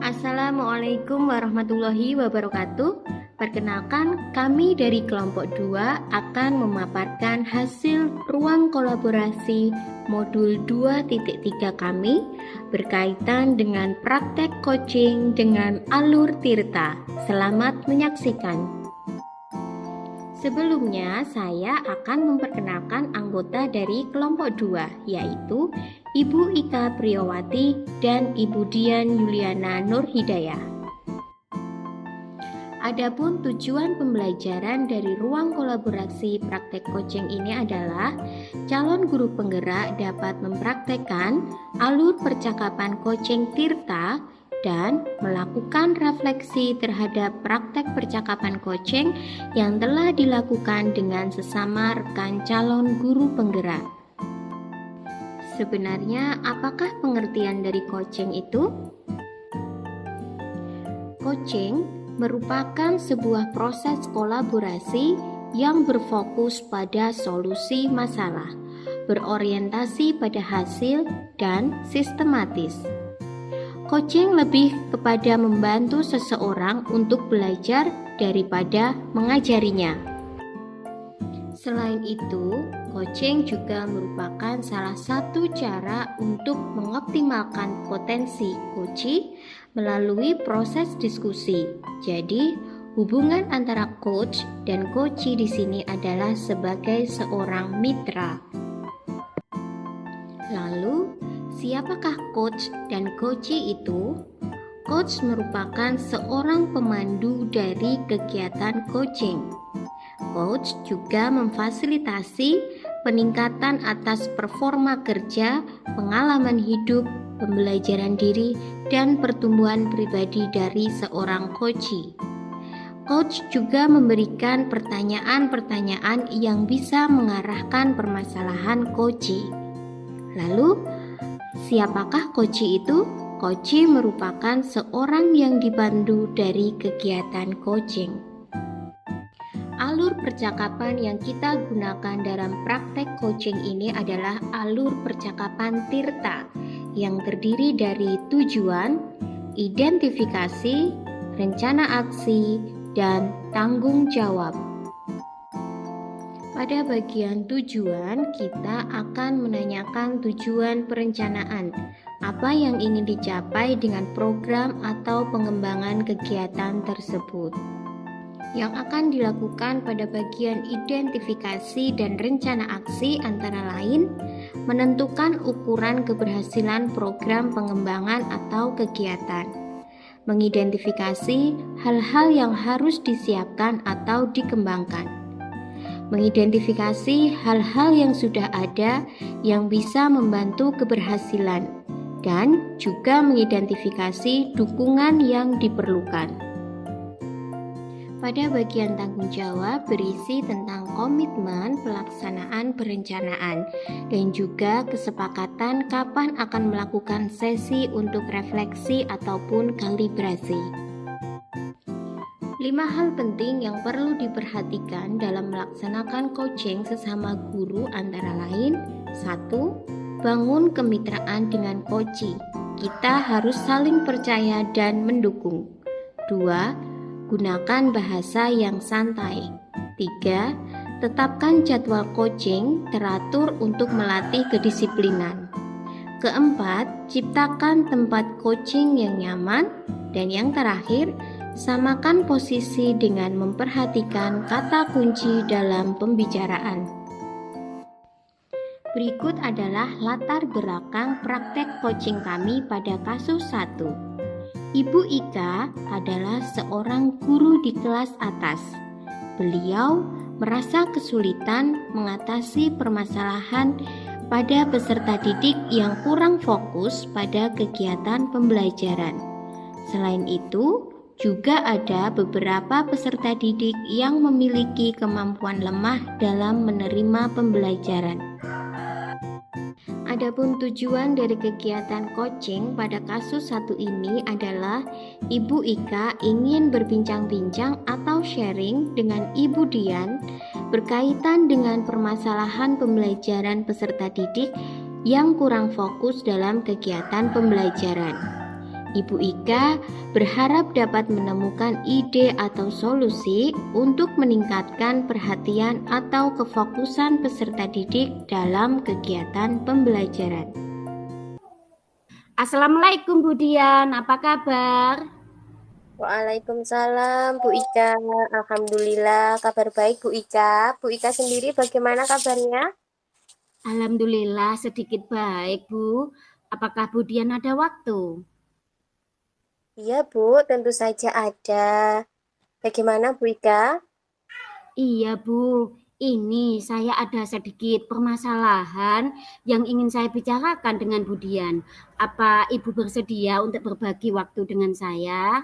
Assalamualaikum warahmatullahi wabarakatuh. Perkenalkan, kami dari kelompok 2 akan memaparkan hasil ruang kolaborasi modul 2.3 kami berkaitan dengan praktek coaching dengan alur Tirta. Selamat menyaksikan. Sebelumnya, saya akan memperkenalkan anggota dari kelompok 2, yaitu Ibu Ika Priyowati dan Ibu Dian Yuliana Nurhidayah. Adapun tujuan pembelajaran dari ruang kolaborasi praktek coaching ini adalah calon guru penggerak dapat mempraktekkan alur percakapan coaching Tirta dan melakukan refleksi terhadap praktek percakapan coaching yang telah dilakukan dengan sesama rekan calon guru penggerak. Sebenarnya, apakah pengertian dari coaching itu? Coaching merupakan sebuah proses kolaborasi yang berfokus pada solusi masalah, berorientasi pada hasil, dan sistematis. Coaching lebih kepada membantu seseorang untuk belajar daripada mengajarinya. Selain itu, coaching juga merupakan salah satu cara untuk mengoptimalkan potensi coachee melalui proses diskusi. Jadi, hubungan antara coach dan coachee di sini adalah sebagai seorang mitra. Lalu, siapakah coach dan coachee itu? Coach merupakan seorang pemandu dari kegiatan coaching. Coach juga memfasilitasi peningkatan atas performa kerja, pengalaman hidup, pembelajaran diri, dan pertumbuhan pribadi dari seorang coachee. Coach juga memberikan pertanyaan-pertanyaan yang bisa mengarahkan permasalahan coachee. Lalu, siapakah coachee itu? Coachee merupakan seorang yang dipandu dari kegiatan coaching. Alur percakapan yang kita gunakan dalam praktek coaching ini adalah alur percakapan Tirta yang terdiri dari tujuan, identifikasi, rencana aksi, dan tanggung jawab. Pada bagian tujuan, kita akan menanyakan tujuan perencanaan, apa yang ingin dicapai dengan program atau pengembangan kegiatan tersebut. Yang akan dilakukan pada bagian identifikasi dan rencana aksi antara lain menentukan ukuran keberhasilan program pengembangan atau kegiatan, mengidentifikasi hal-hal yang harus disiapkan atau dikembangkan, mengidentifikasi hal-hal yang sudah ada yang bisa membantu keberhasilan, dan juga mengidentifikasi dukungan yang diperlukan. Pada bagian tanggung jawab berisi tentang komitmen pelaksanaan perencanaan dan juga kesepakatan kapan akan melakukan sesi untuk refleksi ataupun kalibrasi. 5 hal penting yang perlu diperhatikan dalam melaksanakan coaching sesama guru antara lain: 1. Bangun kemitraan dengan coachee. Kita harus saling percaya dan mendukung. 2. Gunakan bahasa yang santai. 3. Tetapkan jadwal coaching teratur untuk melatih kedisiplinan. 4. Ciptakan tempat coaching yang nyaman. Dan yang terakhir, samakan posisi dengan memperhatikan kata kunci dalam pembicaraan. Berikut adalah latar belakang praktek coaching kami pada kasus 1. Ibu Ika adalah seorang guru di kelas atas. Beliau merasa kesulitan mengatasi permasalahan pada peserta didik yang kurang fokus pada kegiatan pembelajaran. Selain itu, juga ada beberapa peserta didik yang memiliki kemampuan lemah dalam menerima pembelajaran. Adapun tujuan dari kegiatan coaching pada kasus 1 ini adalah Ibu Ika ingin berbincang-bincang atau sharing dengan Ibu Dian berkaitan dengan permasalahan pembelajaran peserta didik yang kurang fokus dalam kegiatan pembelajaran. Ibu Ika berharap dapat menemukan ide atau solusi untuk meningkatkan perhatian atau kefokusan peserta didik dalam kegiatan pembelajaran. Assalamualaikum Bu Dian, apa kabar? Waalaikumsalam Bu Ika. Alhamdulillah kabar baik Bu Ika. Bu Ika sendiri bagaimana kabarnya? Alhamdulillah sedikit baik Bu. Apakah Bu Dian ada waktu? Iya Bu, tentu saja ada. Bagaimana Bu Ika? Iya Bu, ini saya ada sedikit permasalahan yang ingin saya bicarakan dengan Bu Dian. Apa Ibu bersedia untuk berbagi waktu dengan saya?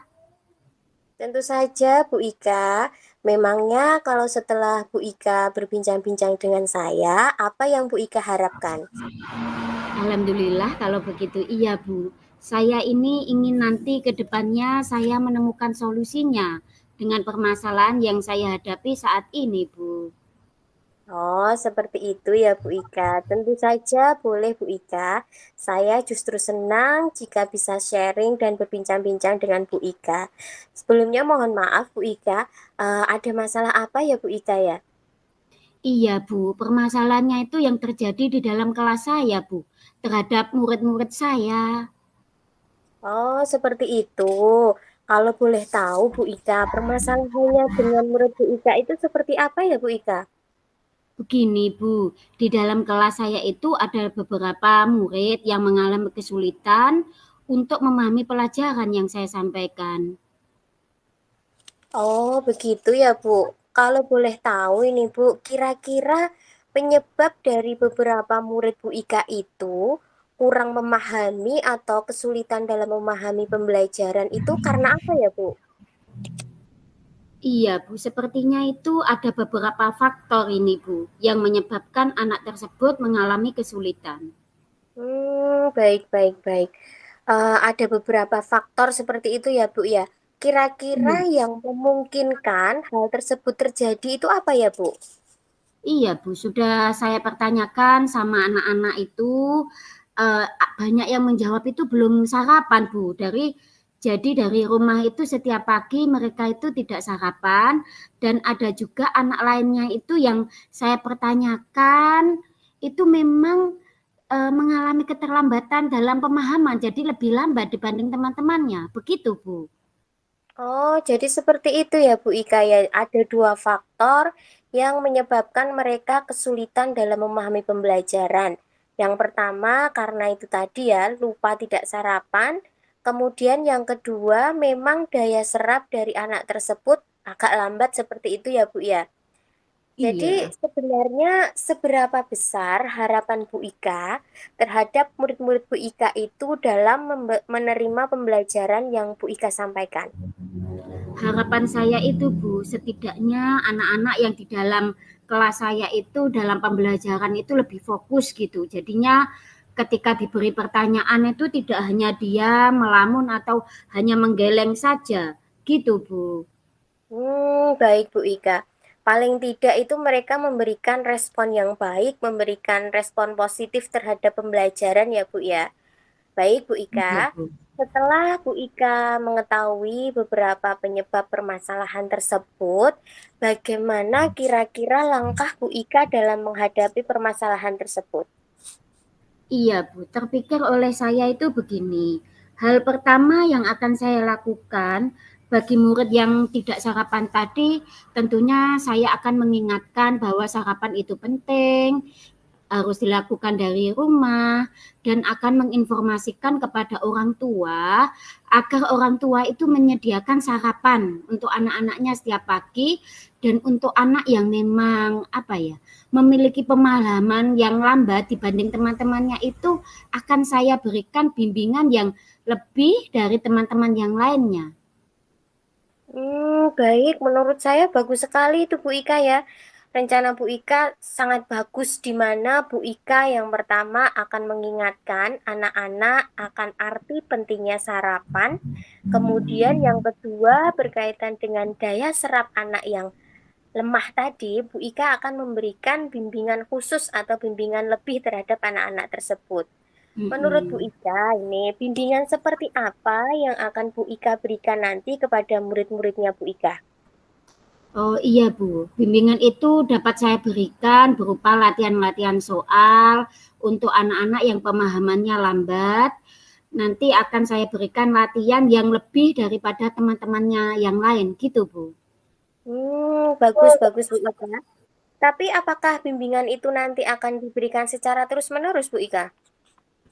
Tentu saja Bu Ika. Memangnya kalau setelah Bu Ika berbincang-bincang dengan saya, apa yang Bu Ika harapkan? Alhamdulillah kalau begitu iya Bu. Saya ini ingin nanti ke depannya saya menemukan solusinya dengan permasalahan yang saya hadapi saat ini Bu. Oh, seperti itu ya Bu Ika. Tentu saja boleh Bu Ika. Saya justru senang jika bisa sharing dan berbincang-bincang dengan Bu Ika. Sebelumnya mohon maaf Bu Ika, ada masalah apa ya Bu Ika ya? Iya Bu, permasalahannya itu yang terjadi di dalam kelas saya Bu, terhadap murid-murid saya. Oh, seperti itu. Kalau boleh tahu Bu Ika, permasalahannya dengan murid Bu Ika itu seperti apa ya Bu Ika? Begini Bu, di dalam kelas saya itu ada beberapa murid yang mengalami kesulitan untuk memahami pelajaran yang saya sampaikan. Oh, begitu ya, Bu. Kalau boleh tahu ini, Bu, kira-kira penyebab dari beberapa murid Bu Ika itu kurang memahami atau kesulitan dalam memahami pembelajaran itu karena apa ya, Bu? Iya Bu, sepertinya itu ada beberapa faktor ini Bu, yang menyebabkan anak tersebut mengalami kesulitan. Baik, baik, baik. Ada beberapa faktor seperti itu ya, Bu ya. Kira-kira Iya. yang memungkinkan hal tersebut terjadi itu apa ya, Bu? Iya Bu, sudah saya pertanyakan sama anak-anak itu, eee, banyak yang menjawab itu belum sarapan Bu, jadi dari rumah itu setiap pagi mereka itu tidak sarapan dan ada juga anak lainnya itu yang saya pertanyakan, itu memang, mengalami keterlambatan dalam pemahaman, jadi lebih lambat dibanding teman-temannya, begitu Bu. Oh, jadi seperti itu ya Bu Ika ya. Ada dua faktor yang menyebabkan mereka kesulitan dalam memahami pembelajaran. Yang pertama karena itu tadi ya, lupa tidak sarapan. Kemudian yang kedua memang daya serap dari anak tersebut agak lambat seperti itu ya Bu ya. Jadi Iya. sebenarnya seberapa besar harapan Bu Ika terhadap murid-murid Bu Ika itu dalam menerima pembelajaran yang Bu Ika sampaikan? Harapan saya itu Bu, setidaknya anak-anak yang di dalam kelas saya itu dalam pembelajaran itu lebih fokus gitu. Jadinya ketika diberi pertanyaan itu tidak hanya dia melamun atau hanya menggeleng saja, gitu Bu. Baik Bu Ika. Paling tidak itu mereka memberikan respon yang baik, memberikan respon positif terhadap pembelajaran ya Bu ya. Baik Bu Ika, Iya Bu. setelah Bu Ika mengetahui beberapa penyebab permasalahan tersebut, bagaimana kira-kira langkah Bu Ika dalam menghadapi permasalahan tersebut? Iya Bu, terpikir oleh saya itu begini, hal pertama yang akan saya lakukan bagi murid yang tidak sarapan tadi, tentunya saya akan mengingatkan bahwa sarapan itu penting, harus dilakukan dari rumah, dan akan menginformasikan kepada orang tua agar orang tua itu menyediakan sarapan untuk anak-anaknya setiap pagi dan untuk anak yang memang apa ya, memiliki pemahaman yang lambat dibanding teman-temannya itu akan saya berikan bimbingan yang lebih dari teman-teman yang lainnya. Baik, menurut saya bagus sekali itu Bu Ika ya. Rencana Bu Ika sangat bagus di mana Bu Ika yang pertama akan mengingatkan anak-anak akan arti pentingnya sarapan. Kemudian yang kedua berkaitan dengan daya serap anak yang lemah tadi, Bu Ika akan memberikan bimbingan khusus atau bimbingan lebih terhadap anak-anak tersebut. Menurut Bu Mm-mm. Ika, ini bimbingan seperti apa yang akan Bu Ika berikan nanti kepada murid-muridnya Bu Ika? Oh iya Bu, bimbingan itu dapat saya berikan berupa latihan-latihan soal untuk anak-anak yang pemahamannya lambat. Nanti akan saya berikan latihan yang lebih daripada teman-temannya yang lain gitu Bu. Bagus-bagus Bu Ika. Tapi apakah bimbingan itu nanti akan diberikan secara terus-menerus Bu Ika?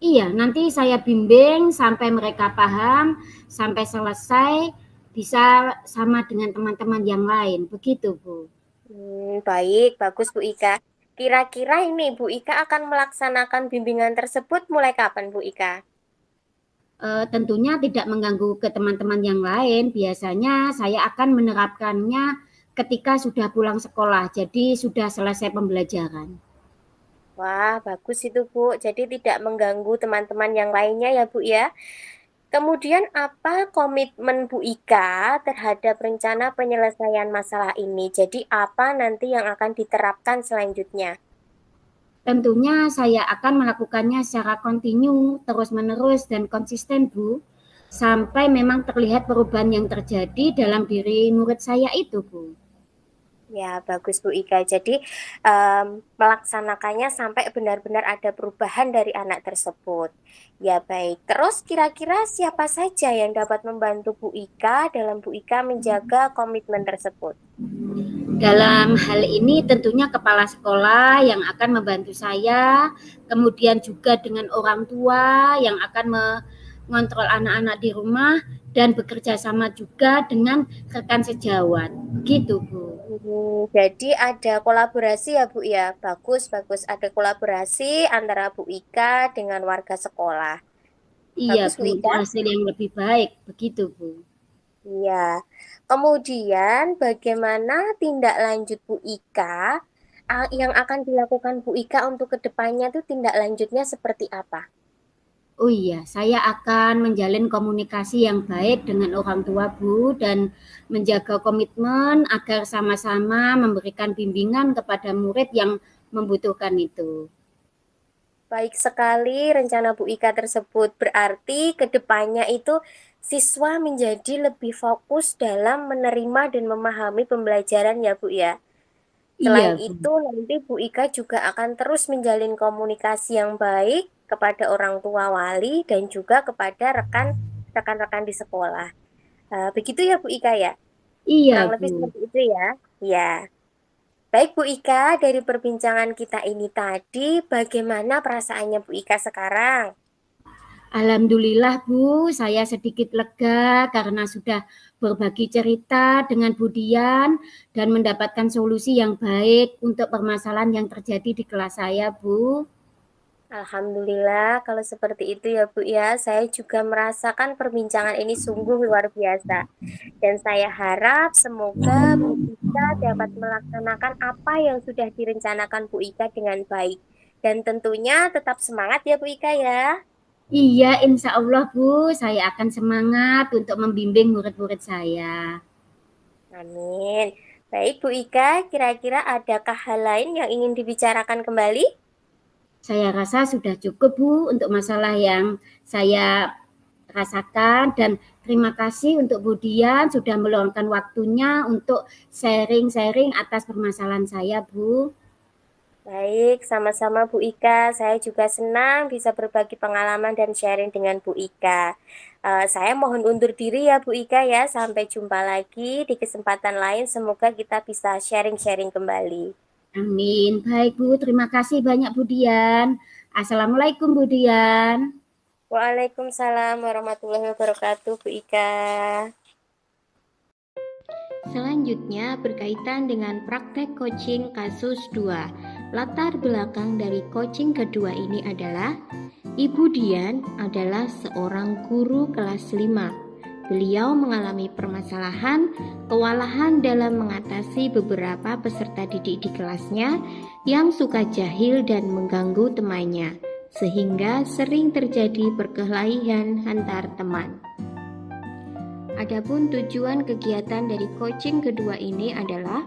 Iya, nanti saya bimbing sampai mereka paham, sampai selesai, bisa sama dengan teman-teman yang lain. Begitu, Bu. Baik, bagus Bu Ika. Kira-kira ini Bu Ika akan melaksanakan bimbingan tersebut mulai kapan Bu Ika? Tentunya tidak mengganggu ke teman-teman yang lain. Biasanya saya akan menerapkannya ketika sudah pulang sekolah, jadi sudah selesai pembelajaran. Wah, bagus itu Bu. Jadi tidak mengganggu teman-teman yang lainnya ya Bu ya. Kemudian apa komitmen Bu Ika terhadap rencana penyelesaian masalah ini? Jadi apa nanti yang akan diterapkan selanjutnya? Tentunya saya akan melakukannya secara kontinu, terus-menerus, dan konsisten, Bu. Sampai memang terlihat perubahan yang terjadi dalam diri murid saya itu, Bu. Ya, bagus Bu Ika. Jadi melaksanakannya sampai benar-benar ada perubahan dari anak tersebut. Ya, baik. Terus kira-kira siapa saja yang dapat membantu Bu Ika dalam Bu Ika menjaga komitmen tersebut? Dalam hal ini tentunya kepala sekolah yang akan membantu saya, kemudian juga dengan orang tua yang akan mengontrol anak-anak di rumah, dan bekerja sama juga dengan rekan sejawat. Begitu, Bu. Jadi ada kolaborasi ya Bu ya. Bagus, bagus. Ada kolaborasi antara Bu Ika dengan warga sekolah. Iya, Bagus Bu, Bu untuk Ika. hasil yang lebih baik. Begitu, Bu. Iya. Kemudian bagaimana tindak lanjut Bu Ika yang akan dilakukan Bu Ika untuk kedepannya itu tindak lanjutnya seperti apa? Oh iya, saya akan menjalin komunikasi yang baik dengan orang tua, Bu, dan menjaga komitmen agar sama-sama memberikan bimbingan kepada murid yang membutuhkan itu. Baik sekali rencana Bu Ika tersebut. Berarti kedepannya itu siswa menjadi lebih fokus dalam menerima dan memahami pembelajaran ya Bu ya. Selain Iya, Bu. itu, nanti Bu Ika juga akan terus menjalin komunikasi yang baik kepada orang tua wali dan juga kepada rekan-rekan di sekolah. Begitu ya Bu Ika ya? Kurang Iya, lebih Bu. seperti itu ya. Ya. Baik Bu Ika, dari perbincangan kita ini tadi, bagaimana perasaannya Bu Ika sekarang? Alhamdulillah, Bu, saya sedikit lega karena sudah berbagi cerita dengan Bu Dian dan mendapatkan solusi yang baik untuk permasalahan yang terjadi di kelas saya, Bu. Alhamdulillah, kalau seperti itu ya Bu ya, saya juga merasakan perbincangan ini sungguh luar biasa. Dan saya harap semoga Bu Ika dapat melaksanakan apa yang sudah direncanakan Bu Ika dengan baik. Dan tentunya tetap semangat ya Bu Ika ya. Iya, insya Allah, Bu, saya akan semangat untuk membimbing murid-murid saya. Amin. Baik Bu Ika, kira-kira adakah hal lain yang ingin dibicarakan kembali? Saya rasa sudah cukup, Bu, untuk masalah yang saya rasakan, dan terima kasih untuk Bu Dian sudah meluangkan waktunya untuk sharing-sharing atas permasalahan saya, Bu. Baik, sama-sama Bu Ika. Saya juga senang bisa berbagi pengalaman dan sharing dengan Bu Ika. Saya mohon undur diri ya Bu Ika ya. Sampai jumpa lagi di kesempatan lain. Semoga kita bisa sharing-sharing kembali. Amin. Baik, Bu. Terima kasih banyak, Bu Dian. Assalamualaikum, Bu Dian. Waalaikumsalam warahmatullahi wabarakatuh Bu Ika. Selanjutnya berkaitan dengan praktek coaching kasus 2. Latar belakang dari coaching kedua ini adalah Ibu Dian adalah seorang guru kelas 5. Beliau mengalami permasalahan kewalahan dalam mengatasi beberapa peserta didik di kelasnya yang suka jahil dan mengganggu temannya, sehingga sering terjadi perkelahian antar teman. Adapun tujuan kegiatan dari coaching kedua ini adalah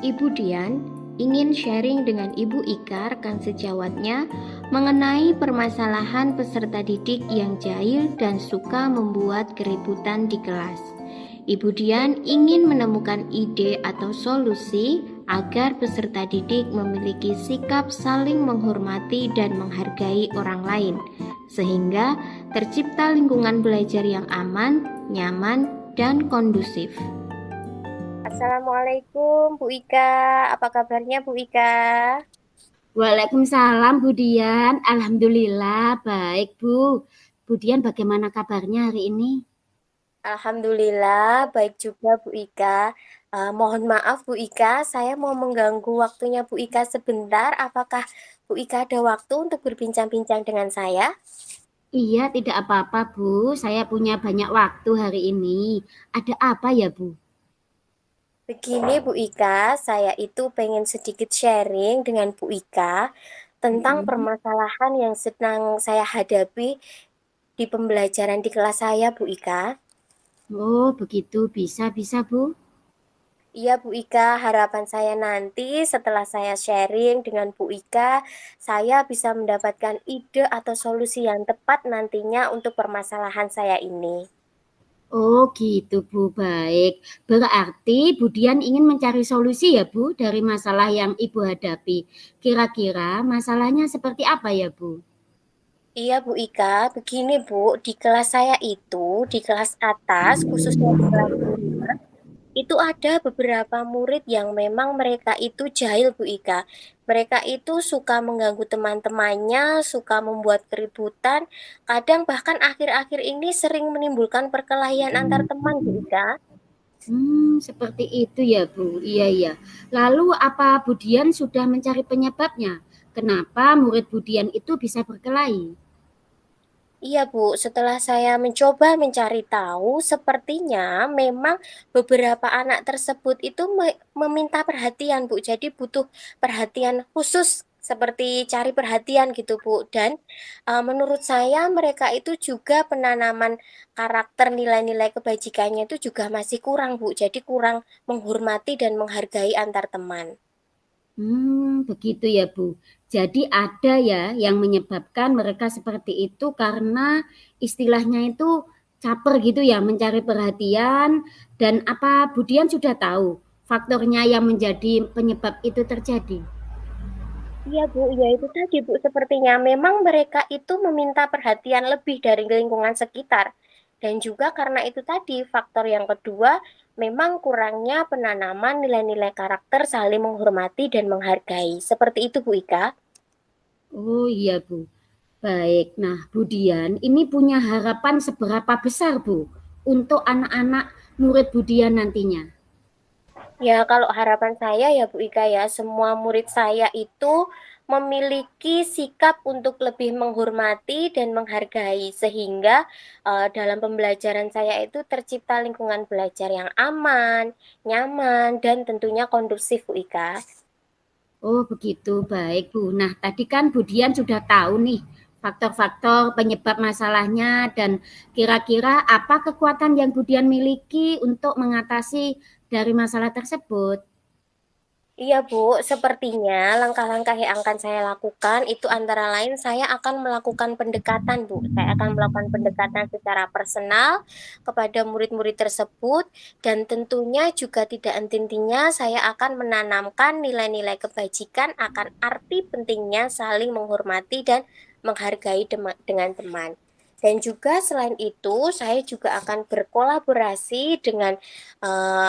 Ibu Dian ingin sharing dengan Ibu Ika rekan sejawatnya mengenai permasalahan peserta didik yang jahil dan suka membuat keributan di kelas. Ibu Dian ingin menemukan ide atau solusi agar peserta didik memiliki sikap saling menghormati dan menghargai orang lain, sehingga tercipta lingkungan belajar yang aman, nyaman, dan kondusif. Assalamualaikum Bu Ika, apa kabarnya Bu Ika? Waalaikumsalam Bu Dian, alhamdulillah baik Bu. Bu Dian bagaimana kabarnya hari ini? Alhamdulillah baik juga Bu Ika. Mohon maaf Bu Ika, saya mau mengganggu waktunya Bu Ika sebentar. Apakah Bu Ika ada waktu untuk berbincang-bincang dengan saya? Iya, tidak apa-apa Bu, saya punya banyak waktu hari ini. Ada apa ya Bu? Begini Bu Ika, saya itu pengen sedikit sharing dengan Bu Ika tentang Mm-mm. permasalahan yang sedang saya hadapi di pembelajaran di kelas saya Bu Ika. Oh begitu, bisa Bu. Iya Bu Ika, harapan saya nanti setelah saya sharing dengan Bu Ika, saya bisa mendapatkan ide atau solusi yang tepat nantinya untuk permasalahan saya ini. Oh gitu Bu, baik. Berarti Bu Dian ingin mencari solusi ya Bu dari masalah yang Ibu hadapi. Kira-kira masalahnya seperti apa ya Bu? Iya Bu Ika, begini Bu, di kelas saya itu, di kelas atas, khususnya di kelas 5, itu ada beberapa murid yang memang mereka itu jahil Bu Ika. Mereka itu suka mengganggu teman-temannya, suka membuat keributan, kadang bahkan akhir-akhir ini sering menimbulkan perkelahian antar teman Bu Ika. Seperti itu ya Bu. Iya iya. Lalu apa Bu Dian sudah mencari penyebabnya? Kenapa murid Bu Dian itu bisa berkelahi? Iya Bu, setelah saya mencoba mencari tahu, sepertinya memang beberapa anak tersebut itu meminta perhatian Bu. Jadi butuh perhatian khusus seperti cari perhatian gitu Bu. Dan menurut saya mereka itu juga penanaman karakter nilai-nilai kebajikannya itu juga masih kurang Bu. Jadi kurang menghormati dan menghargai antar teman. Begitu ya Bu. Jadi ada ya yang menyebabkan mereka seperti itu karena istilahnya itu caper gitu ya, mencari perhatian dan apa Bu Dian sudah tahu faktornya yang menjadi penyebab itu terjadi? Iya Bu, ya itu tadi Bu, sepertinya memang mereka itu meminta perhatian lebih dari lingkungan sekitar. Dan juga karena itu tadi, faktor yang kedua, memang kurangnya penanaman nilai-nilai karakter saling menghormati dan menghargai. Seperti itu Bu Ika. Oh iya Bu. Baik. Nah, Bu Dian ini punya harapan seberapa besar Bu untuk anak-anak murid Bu Dian nantinya? Ya, kalau harapan saya ya Bu Ika ya, semua murid saya itu memiliki sikap untuk lebih menghormati dan menghargai sehingga dalam pembelajaran saya itu tercipta lingkungan belajar yang aman, nyaman, dan tentunya kondusif Bu Ika. Oh begitu, baik Bu. Nah tadi kan Bu Dian sudah tahu nih faktor-faktor penyebab masalahnya dan kira-kira apa kekuatan yang Bu Dian miliki untuk mengatasi dari masalah tersebut. Iya Bu, sepertinya langkah-langkah yang akan saya lakukan itu antara lain saya akan melakukan pendekatan Bu. Saya akan melakukan pendekatan secara personal kepada murid-murid tersebut dan tentunya juga tidak henti-hentinya saya akan menanamkan nilai-nilai kebajikan akan arti pentingnya saling menghormati dan menghargai dengan teman. Dan juga selain itu, saya juga akan berkolaborasi dengan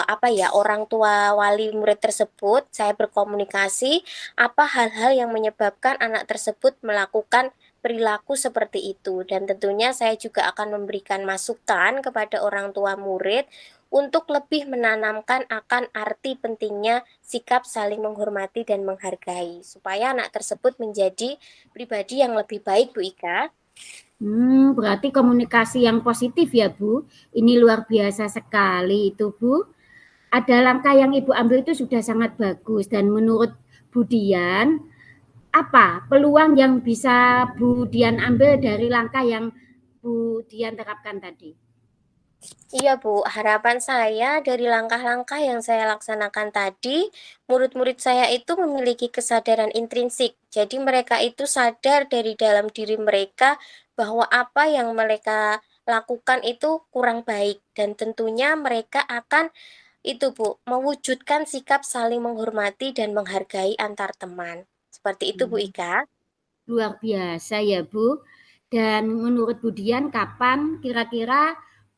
apa ya orang tua wali murid tersebut. Saya berkomunikasi apa hal-hal yang menyebabkan anak tersebut melakukan perilaku seperti itu. Dan tentunya saya juga akan memberikan masukan kepada orang tua murid untuk lebih menanamkan akan arti pentingnya sikap saling menghormati dan menghargai supaya anak tersebut menjadi pribadi yang lebih baik Bu Ika. Berarti komunikasi yang positif ya Bu. Ini luar biasa sekali itu Bu. Ada langkah yang Ibu ambil itu sudah sangat bagus dan menurut Bu Dian, apa peluang yang bisa Bu Dian ambil dari langkah yang Bu Dian terapkan tadi? Iya Bu, harapan saya dari langkah-langkah yang saya laksanakan tadi, murid-murid saya itu memiliki kesadaran intrinsik. Jadi mereka itu sadar dari dalam diri mereka bahwa apa yang mereka lakukan itu kurang baik. Dan tentunya mereka akan itu Bu, mewujudkan sikap saling menghormati dan menghargai antar teman. Seperti itu Bu Hmm, Ika. luar biasa ya Bu. Dan menurut Budian kapan kira-kira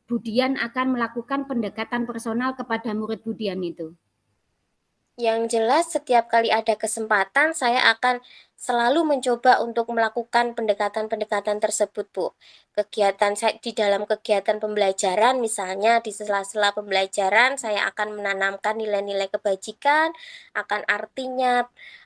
Budian akan melakukan pendekatan personal kepada murid Budian itu? Yang jelas setiap kali ada kesempatan saya akan selalu mencoba untuk melakukan pendekatan-pendekatan tersebut, Bu. Kegiatan saya di dalam kegiatan pembelajaran misalnya di sela-sela pembelajaran saya akan menanamkan nilai-nilai kebajikan, akan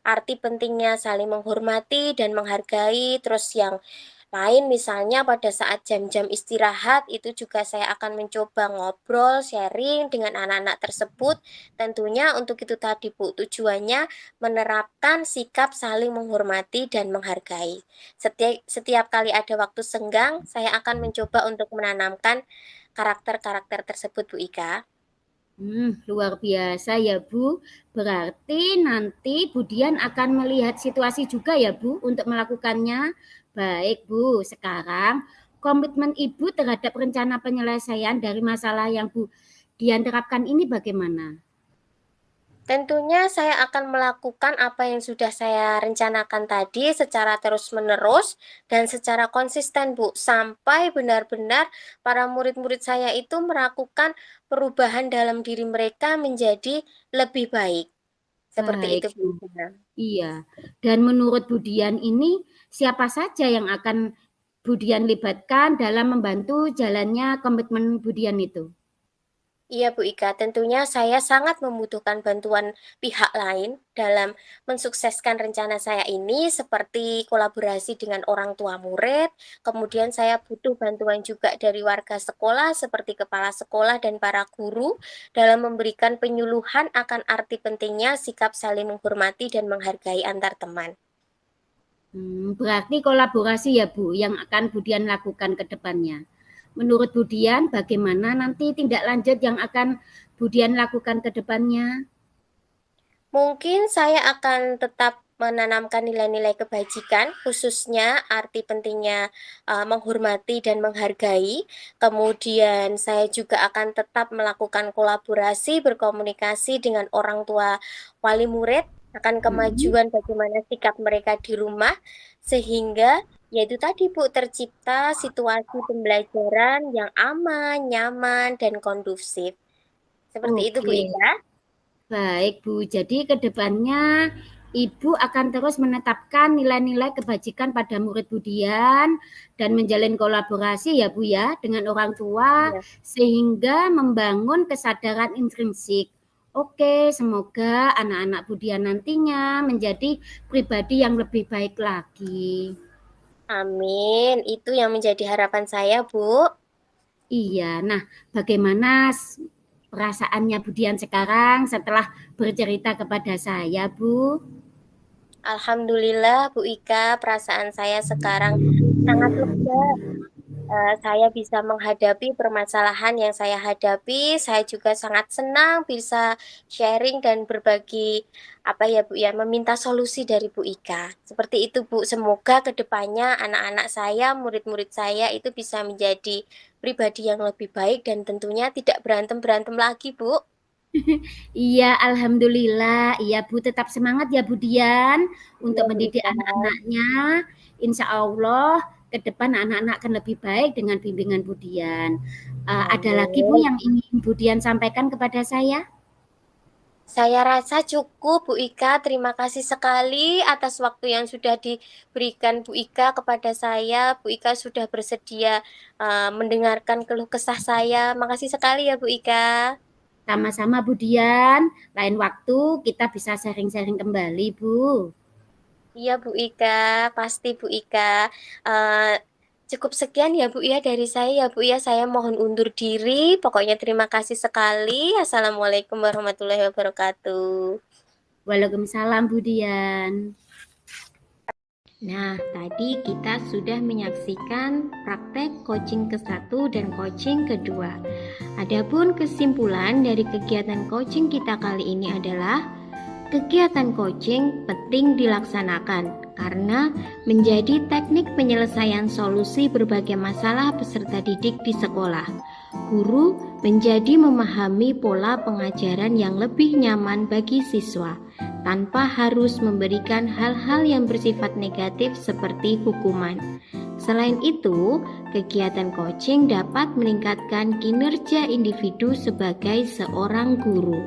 arti pentingnya saling menghormati dan menghargai, terus yang lain misalnya pada saat jam-jam istirahat itu juga saya akan mencoba ngobrol, sharing dengan anak-anak tersebut. Tentunya untuk itu tadi Bu, tujuannya menerapkan sikap saling menghormati dan menghargai. Setiap kali ada waktu senggang, saya akan mencoba untuk menanamkan karakter-karakter tersebut Bu Ika. Luar biasa ya Bu. Berarti nanti Budian akan melihat situasi juga ya Bu untuk melakukannya. Baik Bu, sekarang komitmen Ibu terhadap rencana penyelesaian dari masalah yang Bu Dian terapkan ini bagaimana? Tentunya saya akan melakukan apa yang sudah saya rencanakan tadi secara terus-menerus dan secara konsisten, Bu, sampai benar-benar para murid-murid saya itu melakukan perubahan dalam diri mereka menjadi lebih baik. Seperti Baik itu, Bu. Bu. Iya. Dan menurut Budian ini siapa saja yang akan Budian libatkan dalam membantu jalannya komitmen Budian itu? Iya Bu Ika, tentunya saya sangat membutuhkan bantuan pihak lain dalam mensukseskan rencana saya ini seperti kolaborasi dengan orang tua murid, kemudian saya butuh bantuan juga dari warga sekolah seperti kepala sekolah dan para guru dalam memberikan penyuluhan akan arti pentingnya sikap saling menghormati dan menghargai antar teman. Berarti kolaborasi ya Bu yang akan Budian lakukan ke depannya. Menurut Budian bagaimana nanti tindak lanjut yang akan Budian lakukan ke depannya? Mungkin saya akan tetap menanamkan nilai-nilai kebajikan, khususnya arti pentingnya menghormati dan menghargai. Kemudian saya juga akan tetap melakukan kolaborasi, berkomunikasi dengan orang tua wali murid akan Mhm. kemajuan bagaimana sikap mereka di rumah, sehingga yaitu tadi Bu, tercipta situasi pembelajaran yang aman, nyaman, dan kondusif. Seperti itu Bu Oke, Ika. baik Bu. Jadi ke depannya Ibu akan terus menetapkan nilai-nilai kebajikan pada murid Budian dan menjalin kolaborasi ya Bu ya dengan orang tua Iya. sehingga membangun kesadaran intrinsik. Oke, semoga anak-anak Budian nantinya menjadi pribadi yang lebih baik lagi. Amin, itu yang menjadi harapan saya, Bu. Iya, nah bagaimana perasaannya Budian sekarang setelah bercerita kepada saya, Bu? Alhamdulillah, Bu Ika, perasaan saya sekarang sangat lega. Saya bisa menghadapi permasalahan yang saya hadapi. Saya juga sangat senang bisa sharing dan berbagi apa ya, Bu ya, meminta solusi dari Bu Ika. Seperti itu, Bu. Semoga kedepannya anak-anak saya, murid-murid saya itu bisa menjadi pribadi yang lebih baik dan tentunya tidak berantem-berantem lagi, Bu. Iya, alhamdulillah. Iya, Bu, tetap semangat ya, Bu Dian, untuk Iya, Bu mendidik Ika. anak-anaknya. Insya Allah ke depan anak-anak akan lebih baik dengan bimbingan Bu Dian. Ada lagi, Bu, Amin. yang ingin Bu Dian sampaikan kepada saya? Saya rasa cukup, Bu Ika. Terima kasih sekali atas waktu yang sudah diberikan Bu Ika kepada saya. Bu Ika sudah bersedia mendengarkan keluh kesah saya. Makasih sekali ya, Bu Ika. Sama-sama, Bu Dian. Lain waktu kita bisa sharing-sharing kembali, Bu. Iya, Bu Ika. Pasti, Bu Ika. Eh, cukup sekian ya, Bu ya, dari saya ya, Bu ya. Saya mohon undur diri. Pokoknya terima kasih sekali. Assalamualaikum warahmatullahi wabarakatuh. Waalaikumsalam, Bu Dian. Nah, tadi kita sudah menyaksikan praktek coaching ke-1 dan coaching kedua. Adapun kesimpulan dari kegiatan coaching kita kali ini adalah kegiatan coaching penting dilaksanakan karena menjadi teknik penyelesaian solusi berbagai masalah peserta didik di sekolah. Guru menjadi memahami pola pengajaran yang lebih nyaman bagi siswa, tanpa harus memberikan hal-hal yang bersifat negatif seperti hukuman. Selain itu, kegiatan coaching dapat meningkatkan kinerja individu sebagai seorang guru.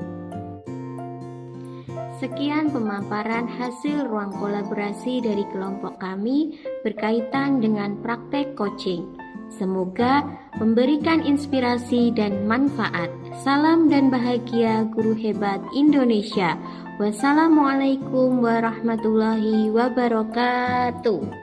Sekian pemaparan hasil ruang kolaborasi dari kelompok kami berkaitan dengan praktek coaching. Semoga memberikan inspirasi dan manfaat. Salam dan bahagia guru hebat Indonesia. Wassalamualaikum warahmatullahi wabarakatuh.